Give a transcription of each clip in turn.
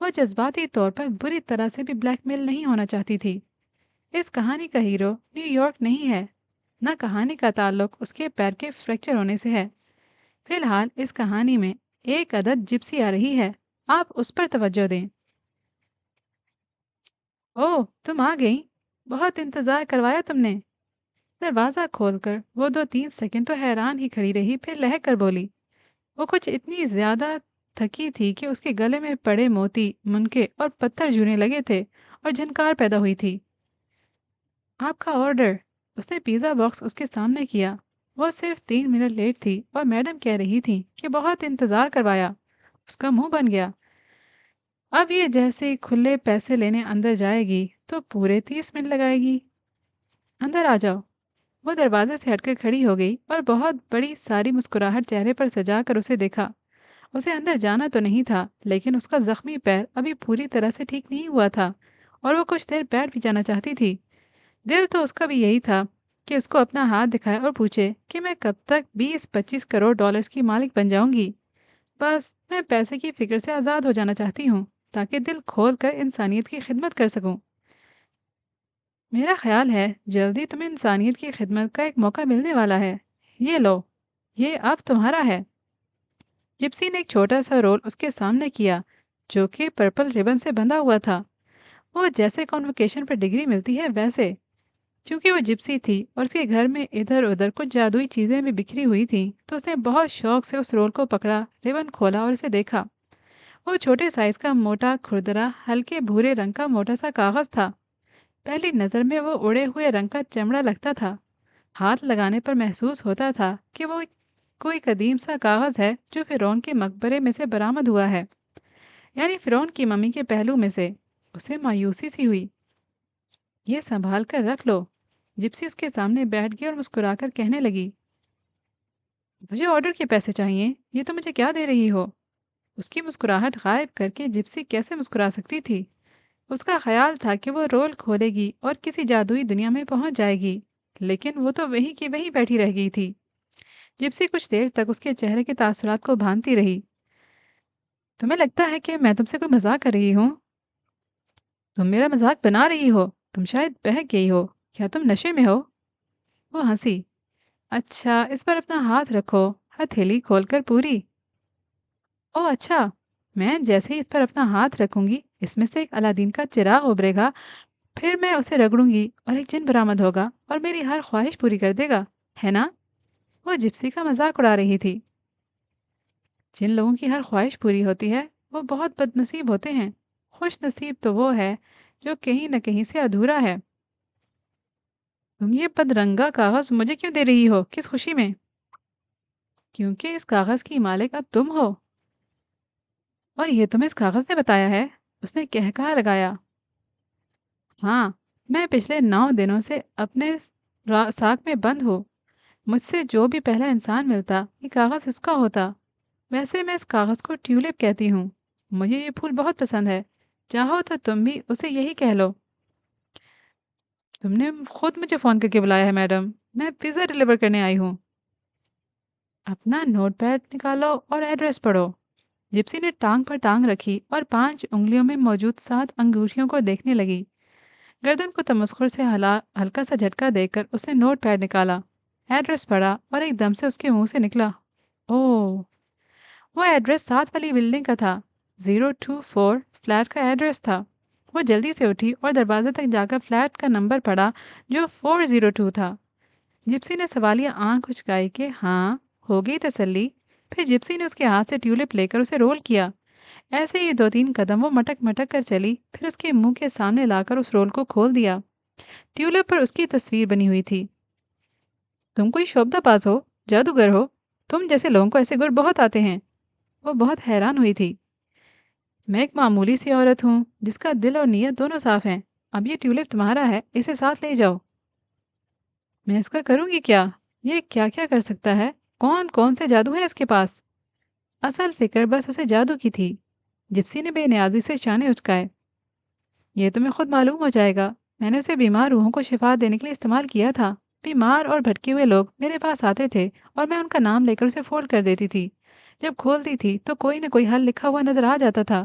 وہ جذباتی طور پر بری طرح سے بھی بلیک میل نہیں ہونا چاہتی تھی۔ اس کہانی کا ہیرو نیو یارک نہیں ہے، نہ کہانی کا تعلق اس کے پیر کے فریکچر ہونے سے ہے۔ فی الحال اس کہانی میں ایک عدد جپسی آ رہی ہے، آپ اس پر توجہ دیں۔ اوہ، تم آ گئی، بہت انتظار کروایا تم نے۔ دروازہ کھول کر وہ 2-3 سیکنڈ تو حیران ہی کھڑی رہی، پھر لہک کر بولی۔ وہ کچھ اتنی زیادہ تھکی تھی کہ اس کے گلے میں پڑے موتی منکے اور پتھر جونے لگے تھے اور جھنکار پیدا ہوئی تھی۔ آپ کا آرڈر۔ اس نے پیزا باکس اس کے سامنے کیا۔ وہ صرف 3 منٹ لیٹ تھی اور میڈم کہہ رہی تھی کہ بہت انتظار کروایا۔ اس کا منہ بن گیا۔ اب یہ جیسے ہی کھلے پیسے لینے اندر جائے گی تو پورے 30 منٹ لگائے گی۔ اندر آ جاؤ۔ وہ دروازے سے ہٹ کر کھڑی ہو گئی اور بہت بڑی ساری مسکراہٹ چہرے پر سجا کر اسے دیکھا۔ اسے اندر جانا تو نہیں تھا، لیکن اس کا زخمی پیر ابھی پوری طرح سے ٹھیک نہیں ہوا تھا اور وہ کچھ دیر بیٹھ بھی جانا چاہتی تھی۔ دل تو اس کا بھی یہی تھا کہ اس کو اپنا ہاتھ دکھائے اور پوچھے کہ میں کب تک 20-25 کروڑ ڈالرز کی مالک بن جاؤں گی۔ بس میں پیسے کی فکر سے آزاد ہو جانا چاہتی ہوں تاکہ دل کھول کر انسانیت کی خدمت کر سکوں۔ میرا خیال ہے جلدی تمہیں انسانیت کی خدمت کا ایک موقع ملنے والا ہے۔ یہ لو، یہ اب تمہارا ہے۔ جپسی نے ایک چھوٹا سا رول اس کے سامنے کیا جو کہ پرپل ریبن سے بندھا ہوا تھا، وہ جیسے کانوکیشن پر ڈگری ملتی ہے ویسے۔ چونکہ وہ جپسی تھی اور اس کے گھر میں ادھر ادھر کچھ جادوئی چیزیں بھی بکھری ہوئی تھیں، تو اس نے بہت شوق سے اس رول کو پکڑا، ریبن کھولا اور اسے دیکھا۔ وہ چھوٹے سائز کا موٹا کھردرا ہلکے بھورے رنگ کا موٹا سا کاغذ تھا۔ پہلی نظر میں وہ اڑے ہوئے رنگ کا چمڑا لگتا تھا۔ ہاتھ لگانے پر محسوس ہوتا تھا کہ وہ کوئی قدیم سا کاغذ ہے جو فرعون کے مقبرے میں سے برآمد ہوا ہے، یعنی فرعون کی ممی کے پہلو میں سے۔ اسے مایوسی سی ہوئی۔ یہ سنبھال کر رکھ لو۔ جپسی اس کے سامنے بیٹھ گئی اور مسکرا کر کہنے لگی، مجھے آرڈر کے پیسے چاہیے، یہ تو مجھے کیا دے رہی ہو؟ اس کی مسکراہٹ غائب کر کے جپسی کیسے مسکرا سکتی تھی؟ اس کا خیال تھا کہ وہ رول کھولے گی اور کسی جادوئی دنیا میں پہنچ جائے گی، لیکن وہ تو وہیں کی وہیں بیٹھی رہ گئی تھی۔ جپسی کچھ دیر تک اس کے چہرے کے تاثرات کو بھانتی رہی۔ تمہیں لگتا ہے کہ میں تم سے کوئی مذاق کر رہی ہوں؟ تم میرا مذاق بنا رہی ہو، تم شاید بہک گئی ہو، کیا تم نشے میں ہو؟ وہ ہنسی۔ اچھا، اس پر اپنا ہاتھ رکھو، ہتھیلی کھول کر پوری۔ او اچھا، میں جیسے ہی اس پر اپنا ہاتھ رکھوں گی اس میں سے ایک الادین کا چراغ ابھرے گا، پھر میں اسے رگڑوں گی اور ایک جن برآمد ہوگا اور میری ہر خواہش پوری کر دے گا، ہے نا؟ وہ جپسی کا مذاق اڑا رہی تھی۔ جن لوگوں کی ہر خواہش پوری ہوتی ہے وہ بہت بد نصیب ہوتے ہیں، خوش نصیب تو وہ ہے جو کہیں نہ کہیں سے ادھورا ہے۔ تم یہ بدرنگا کاغذ مجھے کیوں دے رہی ہو، کس خوشی میں؟ کیونکہ اس کاغذ کی مالک اب تم ہو۔ اور یہ تمہیں اس کاغذ نے بتایا ہے؟ اس نے کہا لگایا۔ ہاں، میں پچھلے 9 دنوں سے اپنے ساکھ میں بند ہوں۔ مجھ سے جو بھی پہلا انسان ملتا یہ کاغذ اس کا ہوتا۔ ویسے میں اس کاغذ کو ٹیولپ کہتی ہوں۔ مجھے یہ پھول بہت پسند ہے، چاہو تو تم بھی اسے یہی کہہ لو۔ تم نے خود مجھے فون کر کے بلایا ہے میڈم، میں پیزا ڈلیور کرنے آئی ہوں۔ اپنا نوٹ پیڈ نکالو اور ایڈریس پڑھو۔ جپسی نے ٹانگ پر ٹانگ رکھی اور 5 انگلیوں میں موجود 7 انگوٹھیوں کو دیکھنے لگی۔ گردن کو تمسخر سے ہلکا سا جھٹکا دے کر اس نے نوٹ پیڈ نکالا، ایڈریس پڑھا اور ایک دم سے اس کے منہ سے نکلا، اوہ! وہ ایڈریس 7 والی بلڈنگ کا تھا، 024 فلیٹ کا ایڈریس تھا۔ وہ جلدی سے اٹھی اور دروازے تک جا کر فلیٹ کا نمبر پڑھا جو 402 تھا۔ جپسی نے سوالیہ آنکھ اچکائی کہ ہاں، ہو گئی تسلی۔ پھر جپسی نے اس کے ہاتھ سے ٹیولپ لے کر اسے رول کیا۔ ایسے ہی 2-3 قدم وہ مٹک مٹک کر چلی، پھر اس کے منہ کے سامنے لا کر اس رول کو کھول دیا۔ ٹیولپ پر اس کی تصویر بنی ہوئی تھی۔ تم کوئی شعبدہ باز ہو، جادوگر ہو؟ تم جیسے لوگوں کو ایسے گر بہت آتے ہیں۔ وہ بہت حیران ہوئی تھی۔ میں ایک معمولی سی عورت ہوں جس کا دل اور نیت دونوں صاف ہیں۔ اب یہ ٹیولپ تمہارا ہے، اسے ساتھ لے جاؤ۔ میں اس کا کروں گی کیا؟ یہ کیا کیا کر سکتا ہے؟ کون کون سے جادو ہیں اس کے پاس؟ اصل فکر بس اسے جادو کی تھی۔ جپسی نے بے نیازی سے شانے اچکائے۔ یہ تمہیں خود معلوم ہو جائے گا۔ میں نے اسے بیمار روحوں کو شفا دینے کے لیے استعمال کیا تھا۔ بیمار اور بھٹکے ہوئے لوگ میرے پاس آتے تھے اور میں ان کا نام لے کر اسے فولڈ کر دیتی تھی۔ جب کھولتی تھی تو کوئی نہ کوئی حل لکھا ہوا نظر آ جاتا تھا۔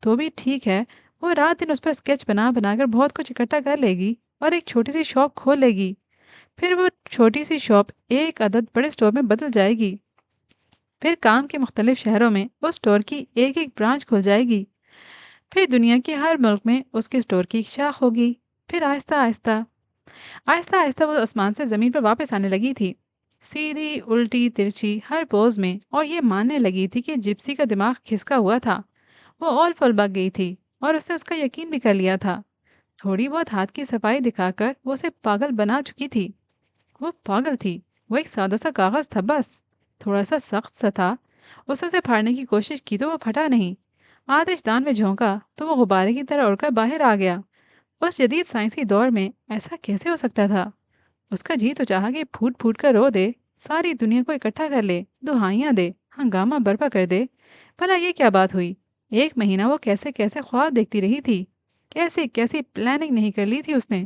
تو بھی ٹھیک ہے، وہ رات دن اس پر اسکیچ بنا بنا کر بہت کچھ اکٹھا کر لے گی اور ایک چھوٹی سی شاپ کھول لے گی۔ پھر وہ چھوٹی سی شاپ ایک عدد بڑے اسٹور میں بدل جائے گی۔ پھر کام کے مختلف شہروں میں اس اسٹور کی ایک ایک برانچ کھل جائے گی۔ پھر دنیا کے ہر ملک میں اس کے اسٹور کی ایک شاخ ہوگی۔ پھر آہستہ آہستہ آہستہ آہستہ وہ آسمان سے زمین پر واپس آنے لگی تھی، سیدھی الٹی ترچھی ہر پوز میں، اور یہ ماننے لگی تھی کہ جپسی کا دماغ کھسکا ہوا تھا۔ وہ اول فل بک گئی تھی اور اس نے اس کا یقین بھی کر لیا تھا۔ تھوڑی بہت ہاتھ کی صفائی دکھا کر وہ اسے پاگل بنا چکی تھی۔ وہ پاگل تھی، وہ ایک سادہ سا کاغذ تھا بس، تھوڑا سا سخت سا تھا۔ اس نے اسے پھاڑنے کی کوشش کی تو وہ پھٹا نہیں، آتش دان میں جھونکا تو وہ غبارے کی طرح اڑ کر باہر آ گیا۔ اس جدید سائنسی دور میں ایسا کیسے ہو سکتا تھا؟ اس کا جی تو چاہا کہ پھوٹ پھوٹ کر رو دے، ساری دنیا کو اکٹھا کر لے، دہائیاں دے، ہنگامہ برپا کر دے۔ بھلا یہ کیا بات ہوئی؟ ایک مہینہ وہ کیسے کیسے خواب دیکھتی رہی تھی، کیسی کیسی پلاننگ نہیں کر لی تھی اس نے۔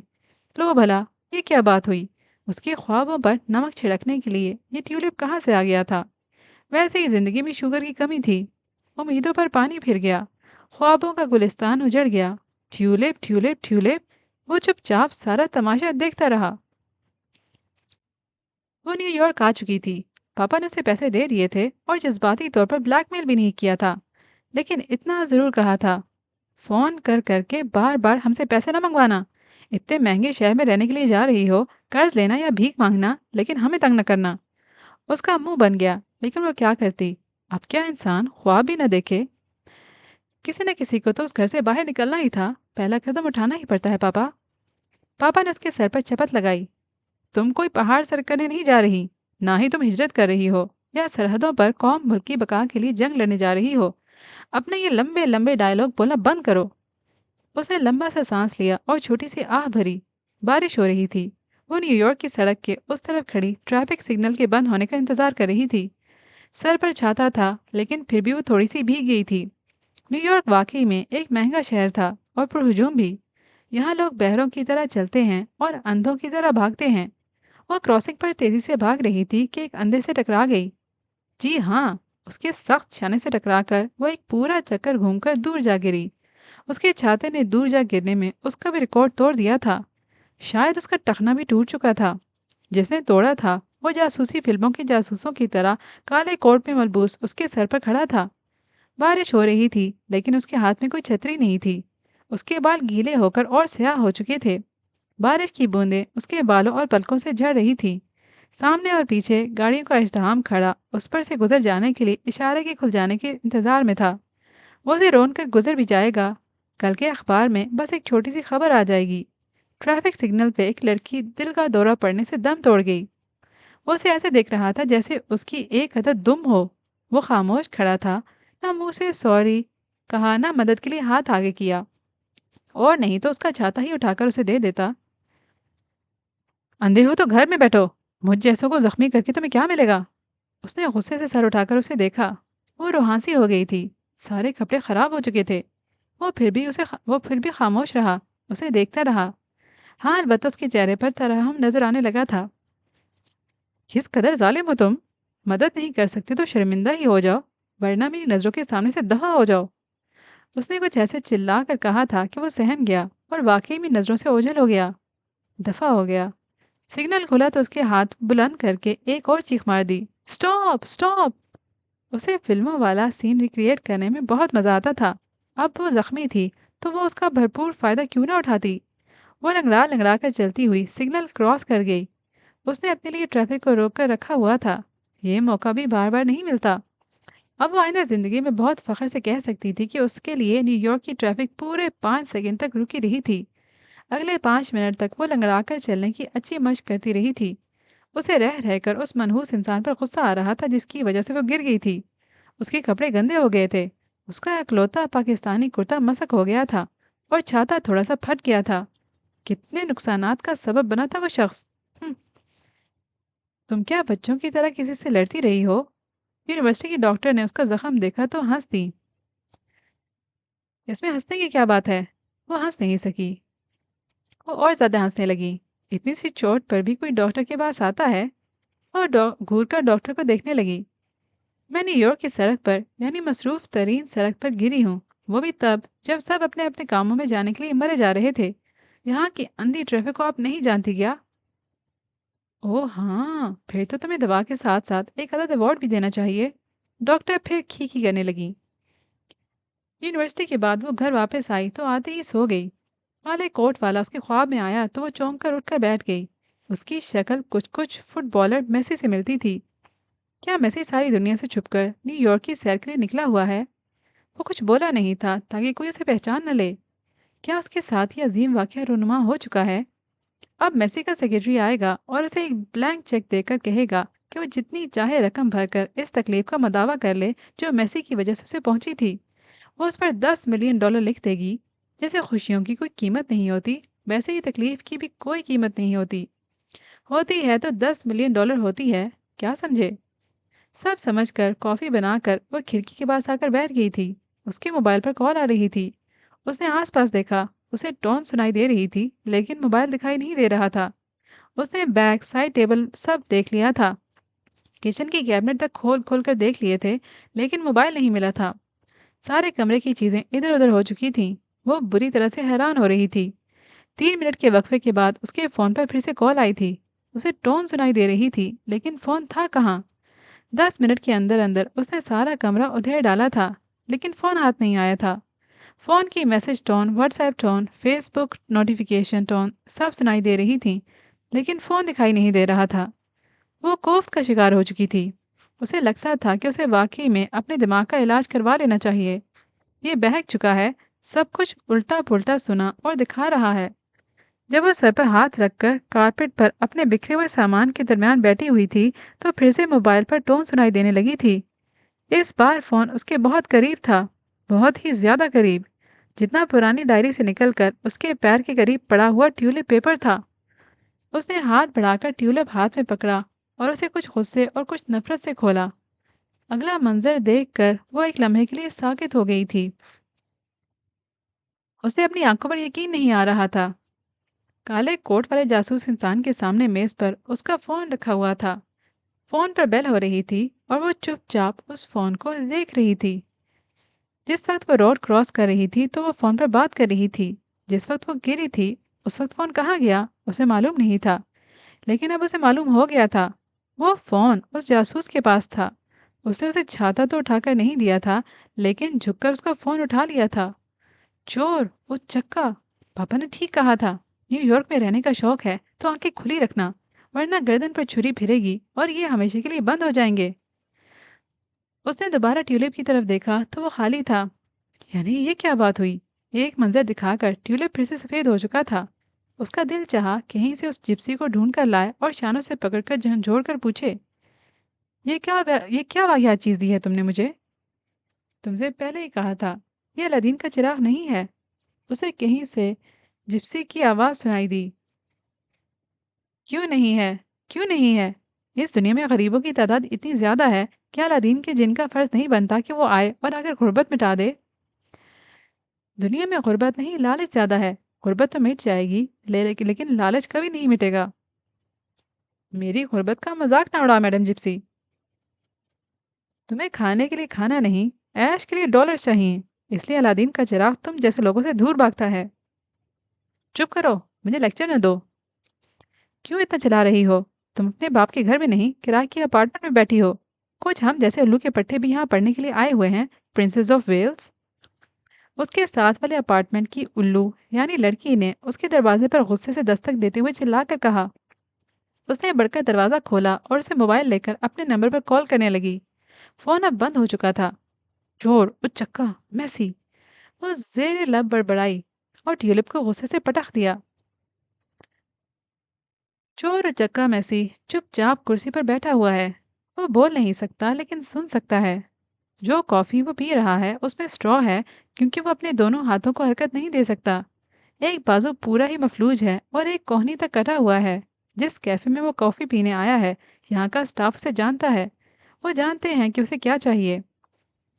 لو بھلا یہ کیا بات ہوئی؟ اس کے خوابوں پر نمک چھڑکنے کے لیے یہ ٹیولپ کہاں سے آ گیا تھا؟ ویسے ہی زندگی میں شوگر کی کمی تھی، امیدوں پر پانی پھر گیا، خوابوں کا گلستان اجڑ گیا۔ ٹیولپ ٹیولپ ٹیولپ، وہ چپ چاپ سارا تماشا دیکھتا رہا۔ وہ نیو یارک آ چکی تھی، پاپا نے اسے پیسے دے دیے تھے اور جذباتی طور پر بلیک میل بھی نہیں کیا تھا، لیکن اتنا ضرور کہا تھا، فون کر کر کے بار بار ہم سے پیسے نہ منگوانا، اتنے مہنگے شہر میں رہنے کے لیے جا رہی ہو، قرض لینا یا بھیک مانگنا، لیکن ہمیں تنگ نہ کرنا۔ اس کا منہ بن گیا، لیکن وہ کیا کرتی؟ اب کیا انسان خواب بھی نہ دیکھے؟ کسی نہ کسی کو تو اس گھر سے باہر نکلنا ہی تھا، پہلا قدم اٹھانا ہی پڑتا ہے پاپا۔ پاپا نے اس کے سر پر چپت لگائی۔ تم کوئی پہاڑ سر کرنے نہیں جا رہی، نہ ہی تم ہجرت کر رہی ہو یا سرحدوں پر قوم ملک کی بقا کے لیے جنگ لڑنے جا رہی ہو۔ اپنے یہ لمبے لمبے ڈائلاگ بولنا بند کرو۔ اس نے لمبا سا سانس لیا اور چھوٹی سی آہ بھری۔ بارش ہو رہی تھی۔ وہ نیو یارک کی سڑک کے اس طرف کھڑی ٹریفک سگنل کے بند ہونے کا انتظار کر رہی تھی۔ سر پر چھاتا تھا، لیکن پھر بھی وہ تھوڑی سی بھیگ گئی تھی۔ نیو یارک واقعی میں ایک مہنگا شہر تھا اور پرہجوم بھی۔ یہاں لوگ بہروں کی طرح چلتے ہیں اور اندھوں کی طرح بھاگتے ہیں۔ وہ کراسنگ پر تیزی سے بھاگ رہی تھی کہ ایک اندھے سے ٹکرا گئی۔ جی ہاں، اس کے سخت چھانے سے ٹکرا کر وہ ایک پورا چکر گھوم کر دور جا گری۔ اس کے چھاتے نے دور جا گرنے میں اس کا بھی ریکارڈ توڑ دیا تھا۔ شاید اس کا ٹخنا بھی ٹوٹ چکا تھا۔ جس نے توڑا تھا وہ جاسوسی فلموں کے جاسوسوں کی طرح کالے کوٹ میں ملبوس اس کے سر پر کھڑا تھا۔ بارش ہو رہی تھی، لیکن اس کے ہاتھ میں کوئی چھتری نہیں تھی۔ اس کے بال گیلے ہو کر اور سیاہ ہو چکے تھے۔ بارش کی بوندیں اس کے بالوں اور پلکوں سے جھڑ رہی تھی۔ سامنے اور پیچھے گاڑیوں کا ازدحام کھڑا اس پر سے گزر جانے کے لیے اشارے کے کھل جانے کے انتظار میں تھا۔ وہ اسے رون کر گزر بھی جائے گا۔ کل کے اخبار میں بس ایک چھوٹی سی خبر آ جائے گی، ٹریفک سگنل پہ ایک لڑکی دل کا دورہ پڑنے سے دم توڑ گئی۔ وہ اسے ایسے دیکھ رہا تھا جیسے اس کی ایک عدد دم ہو۔ وہ خاموش کھڑا تھا، نہ منہ سے سوری کہا، نہ مدد کے لیے ہاتھ آگے کیا، اور نہیں تو اس کا چھاتا ہی اٹھا کر اسے دے دیتا۔ اندھے ہو تو گھر میں بیٹھو، مجھ جیسوں کو زخمی کر کے تمہیں کیا ملے گا؟ اس نے غصے سے سر اٹھا کر اسے دیکھا۔ وہ روحانسی ہو گئی تھی، سارے کپڑے خراب ہو چکے تھے۔ وہ پھر بھی خاموش رہا، اسے دیکھتا رہا۔ ہاں، البتہ اس کے چہرے پر ترحم نظر آنے لگا تھا۔ کس قدر ظالم ہو تم! مدد نہیں کر سکتے تو شرمندہ ہی ہو جاؤ، ورنہ میری نظروں کے سامنے سے دفع ہو جاؤ۔ اس نے کچھ ایسے چلا کر کہا تھا کہ وہ سہم گیا اور واقعی میں نظروں سے اوجھل ہو گیا، دفع ہو گیا۔ سگنل کھلا تو اس کے ہاتھ بلند کر کے ایک اور چیخ مار دی، سٹاپ سٹاپ! اسے فلموں والا سین ریکریٹ کرنے میں بہت مزہ آتا تھا۔ اب وہ زخمی تھی تو وہ اس کا بھرپور فائدہ کیوں نہ اٹھاتی؟ وہ لنگڑا لنگڑا کر چلتی ہوئی سگنل کراس کر گئی۔ اس نے اپنے لیے ٹریفک کو روک کر رکھا ہوا تھا، یہ موقع بھی بار بار نہیں ملتا۔ اب وہ آئندہ زندگی میں بہت فخر سے کہہ سکتی تھی کہ اس کے لیے نیو یارک کی ٹریفک پورے 5 سیکنڈ تک رکی رہی تھی۔ اگلے 5 منٹ تک وہ لنگڑا کر چلنے کی اچھی مشق کرتی رہی تھی۔ اسے رہ رہ کر اس منحوس انسان پر غصہ آ رہا تھا جس کی وجہ سے وہ گر گئی تھی۔ اس کے کپڑے گندے ہو گئے تھے، اس کا اکلوتا پاکستانی کرتا مسک ہو گیا تھا اور چھاتا تھوڑا سا پھٹ گیا تھا۔ کتنے نقصانات کا سبب بنا تھا وہ شخص! تم کیا بچوں کی طرح کسی سے لڑتی رہی ہو؟ یونیورسٹی کی ڈاکٹر نے اس کا زخم دیکھا تو ہنس دی۔ اس میں ہنسنے کی کیا بات ہے؟ وہ ہنس نہیں سکی۔ وہ اور زیادہ ہنسنے لگی۔ اتنی سی چوٹ پر بھی کوئی ڈاکٹر کے پاس آتا ہے؟ اور گھور کر ڈاکٹر کو دیکھنے لگی۔ میں نیو یارک کی سڑک پر یعنی مصروف ترین سڑک پر گری ہوں، وہ بھی تب جب سب اپنے اپنے کاموں میں جانے کے لیے مرے جا رہے تھے۔ یہاں کی اندھی ٹریفک کو آپ نہیں جانتی کیا؟ اوہ ہاں، پھر تو تمہیں دوا کے ساتھ ساتھ ایک عدد ایوارڈ بھی دینا چاہیے۔ ڈاکٹر پھر کھی کرنے لگی۔ یونیورسٹی کے بعد وہ گھر واپس آئی تو آتے ہی سو گئی۔ کالے کوٹ والا اس کے خواب میں آیا تو وہ چونک کر اٹھ کر بیٹھ گئی۔ اس کی شکل کچھ کچھ فٹ بالر میسی سے ملتی تھی۔ کیا میسی ساری دنیا سے چھپ کر نیو یارک کی سیر کے لیے نکلا ہوا ہے؟ وہ کچھ بولا نہیں تھا تاکہ کوئی اسے پہچان نہ لے۔ کیا اس کے ساتھ یہ عظیم واقعہ رونما ہو چکا ہے؟ اب میسی کا سیکرٹری آئے گا اور اسے ایک بلینک چیک دے کر کہے گا کہ وہ جتنی چاہے رقم بھر کر اس تکلیف کا مداوع کر لے جو میسی کی وجہ سے اسے پہنچی تھی۔ وہ اس پر $10 ملین لکھ دے گی۔ جیسے خوشیوں کی کوئی قیمت نہیں ہوتی، ویسے ہی تکلیف کی بھی کوئی قیمت نہیں ہوتی۔ ہوتی ہے تو $10 ملین ہوتی ہے، کیا سمجھے؟ سب سمجھ کر کافی بنا کر وہ کھڑکی کے پاس آ کر بیٹھ گئی تھی۔ اس کے موبائل پر کال آ رہی تھی۔ اس نے آس پاس دیکھا، اسے ٹون سنائی دے رہی تھی لیکن موبائل دکھائی نہیں دے رہا تھا۔ اس نے بیگ، سائڈ ٹیبل سب دیکھ لیا تھا۔ کچن کی کیبنٹ تک کھول کھول کر دیکھ لیے تھے لیکن موبائل نہیں ملا تھا۔ سارے کمرے کی چیزیں ادھر ادھر ہو چکی تھیں۔ وہ بری طرح سے حیران ہو رہی تھی۔ 3 منٹ کے وقفے کے بعد اس کے فون پر پھر سے کال آئی تھی۔ اسے ٹون سنائی دے رہی تھی لیکن فون تھا کہاں؟ 10 منٹ کے اندر اندر اس نے سارا کمرہ ادھیر ڈالا تھا لیکن فون ہاتھ نہیں آیا تھا۔ فون کی message tone, WhatsApp tone, Facebook notification tone سب سنائی دے رہی تھیں لیکن فون دکھائی نہیں دے رہا تھا۔ وہ کوفت کا شکار ہو چکی تھی۔ اسے لگتا تھا کہ اسے واقعی میں اپنے دماغ کا علاج کروا لینا چاہیے۔ یہ بہک چکا ہے، سب کچھ الٹا پلٹا سنا اور دکھا رہا ہے۔ جب وہ سر پر ہاتھ رکھ کر کارپیٹ پر اپنے بکھرے ہوئے سامان کے درمیان بیٹھی ہوئی تھی تو پھر سے موبائل پر ٹون سنائی دینے لگی تھی۔ اس بار فون اس کے بہت قریب تھا، بہت ہی زیادہ قریب، جتنا پرانی ڈائری سے نکل کر اس کے پیر کے قریب پڑا ہوا ٹیولپ پیپر تھا۔ اس نے ہاتھ بڑھا کر ٹیولپ ہاتھ میں پکڑا اور اسے کچھ غصے اور کچھ نفرت سے کھولا۔ اگلا منظر دیکھ کر وہ ایک لمحے کے لیے ساکت ہو گئی تھی۔ اسے اپنی آنکھوں پر یقین نہیں آ رہا تھا۔ کالے کوٹ والے جاسوس انسان کے سامنے میز پر اس کا فون رکھا ہوا تھا۔ فون پر بیل ہو رہی تھی اور وہ چپ چاپ اس فون کو دیکھ رہی تھی۔ جس وقت وہ روڈ کراس کر رہی تھی تو وہ فون پر بات کر رہی تھی۔ جس وقت وہ گری تھی اس وقت فون کہاں گیا اسے معلوم نہیں تھا، لیکن اب اسے معلوم ہو گیا تھا۔ وہ فون اس جاسوس کے پاس تھا۔ اس نے اسے چھاتا تو اٹھا کر نہیں دیا تھا لیکن جھک کر اس کا فون اٹھا لیا تھا۔ چور، وہ چکا! پاپا نے ٹھیک کہا تھا، نیو یارک میں رہنے کا شوق ہے تو آنکھیں کھلی رکھنا ورنہ گردن پر چھری پھرے گی اور یہ ہمیشہ کے لیے بند ہو جائیں گے۔ اس نے دوبارہ ٹیولپ کی طرف دیکھا تو وہ خالی تھا۔ یعنی یہ کیا بات ہوئی؟ ایک منظر دکھا کر ٹیولپ پھر سے سفید ہو چکا تھا۔ اس کا دل چاہا کہیں سے اس جپسی کو ڈھونڈ کر لائے اور شانوں سے پکڑ کر جھنجھوڑ کر پوچھے، یہ کیا واقعات چیز دی ہے تم نے مجھے؟ تم سے پہلے ہی کہا تھا، یہ الادین کا چراغ نہیں ہے۔ اسے کہیں سے جپسی کی آواز سنائی دی۔ کیوں نہیں ہے؟ کیوں نہیں ہے؟ اس دنیا میں غریبوں کی تعداد اتنی زیادہ ہے، کیا الادین کے جن کا فرض نہیں بنتا کہ وہ آئے اور اگر غربت مٹا دے؟ دنیا میں غربت نہیں، لالچ زیادہ ہے۔ غربت تو مٹ جائے گی لیکن لالچ کبھی نہیں مٹے گا۔ میری غربت کا مذاق نہ اڑا میڈم جپسی۔ تمہیں کھانے کے لیے کھانا نہیں، عیش کے لیے ڈالر چاہیے، اس لیے الادین کا چراغ تم جیسے لوگوں سے دور بھاگتا ہے۔ چپ کرو، مجھے لیکچر نہ دو۔ کیوں اتنا چلا رہی ہو؟ تم اپنے باپ کے گھر میں نہیں، کرائے کی اپارٹمنٹ میں بیٹھی ہو۔ کچھ ہم جیسے الو کے پٹھے بھی یہاں پڑھنے کے لیے آئے ہوئے ہیں، پرنسز آف ویلز۔ اس کے ساتھ والے اپارٹمنٹ کی الو یعنی لڑکی نے اس کے دروازے پر غصے سے دستک دیتے ہوئے چلا کر کہا۔ اس نے بڑھ کر دروازہ کھولا اور اسے موبائل لے کر اپنے نمبر پر کال کرنے لگی۔ فون اب بند ہو چکا تھا۔ چور، اچکا، میسی! وہ زیر لب بڑبڑائی اور ٹیولپ کو غصے سے پٹخ دیا۔ چور اچکا میسی چپ چاپ کرسی پر بیٹھا ہوا ہے۔ وہ بول نہیں سکتا لیکن سن سکتا ہے۔ جو کافی وہ پی رہا ہے اس میں اسٹرا ہے کیونکہ وہ اپنے دونوں ہاتھوں کو حرکت نہیں دے سکتا۔ ایک بازو پورا ہی مفلوج ہے اور ایک کوہنی تک کٹا ہوا ہے۔ جس کیفے میں وہ کافی پینے آیا ہے یہاں کا اسٹاف اسے جانتا ہے۔ وہ جانتے ہیں کہ اسے کیا چاہیے۔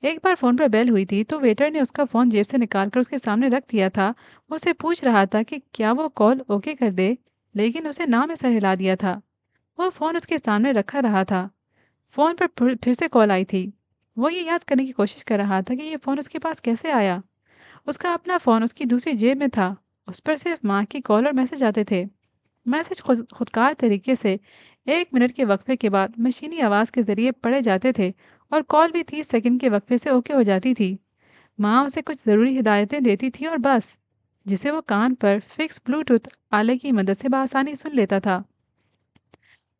ایک بار فون پر بیل ہوئی تھی تو ویٹر نے اس کا فون جیب سے نکال کر اس کے سامنے رکھ دیا تھا۔ وہ اسے پوچھ رہا تھا کہ کیا وہ کال اوکے کر دے لیکن اسے نہ میں سر ہلا دیا تھا۔ وہ فون اس کے سامنے رکھا رہا تھا۔ فون پر پھر سے کال آئی تھی۔ وہ یہ یاد کرنے کی کوشش کر رہا تھا کہ یہ فون اس کے پاس کیسے آیا۔ اس کا اپنا فون اس کی دوسری جیب میں تھا۔ اس پر صرف ماں کی کال اور میسج آتے تھے۔ میسج خودکار طریقے سے 1 منٹ کے وقفے کے بعد مشینی آواز کے ذریعے پڑھے جاتے تھے، اور کال بھی 30 سیکنڈ کے وقفے سے اوکے ہو جاتی تھی۔ ماں اسے کچھ ضروری ہدایتیں دیتی تھی اور بس، جسے وہ کان پر فکس بلوٹوتھ آلے کی مدد سے بآسانی سن لیتا تھا۔